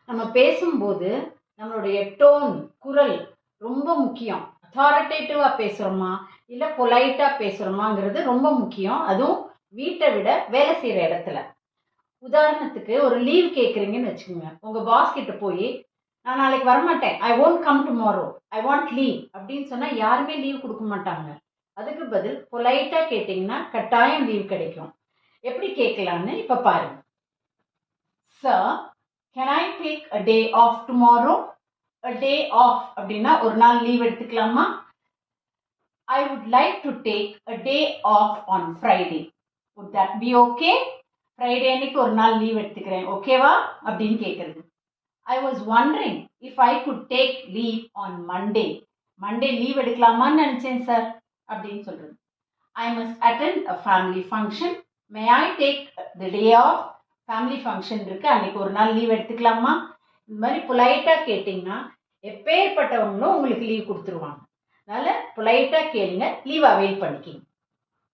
நம்ம பேசும்போது நம்மளுடைய டோன், குரல் ரொம்ப முக்கியம். அத்தாரிட்டேட்டிவா பேசுறோமா, இல்ல பொலைட்டா பேசுறோமாங்கிறது ரொம்ப முக்கியம். அதுவும் வீட்டை விட வேலை செய்யற இடத்துல. உதாரணத்துக்கு ஒரு லீவ் கேட்குறீங்கன்னு வச்சுக்கோங்க. உங்க பாஸ் கிட்ட போய் நான் நாளைக்கு வரமாட்டேன், I won't come tomorrow, I want leave அப்படின்னு சொன்னா யாருமே லீவ் கொடுக்க மாட்டாங்க. அதுக்கு பதில் பொலைட்டா கேட்டீங்கன்னா கட்டாயம் லீவ் கிடைக்கும். எப்படி கேட்கலான்னு இப்ப பாருங்க. Sir, can I take a day off tomorrow? A day off அப்படின்னா ஒரு நாள் லீவ் எடுத்துக்கலாமா? I would like to take a day off on Friday. Would that be okay? Friday அன்னைக்கு ஒரு நாள் லீவ் எடுத்துக்கிறேன், ஓகேவா அப்படின்னு கேட்குறது. I was wondering if I could take leave on Monday. Monday leave எடுக்கலாமான்னு நினச்சேன் சார் அப்படின்னு சொல்கிறது. I must attend a family function, may I take the day off? Family function இருக்கு, அன்னைக்கு ஒரு நாள் லீவ் எடுத்துக்கலாமா? இந்த மாதிரி பொலைட்டாக கேட்டிங்கன்னா எப்பேற்பட்டவங்களும் உங்களுக்கு லீவ் கொடுத்துருவாங்க. அதனால பொலைட்டாக கேளுங்க, லீவ் அவைல் பண்ணிக்கிங்க.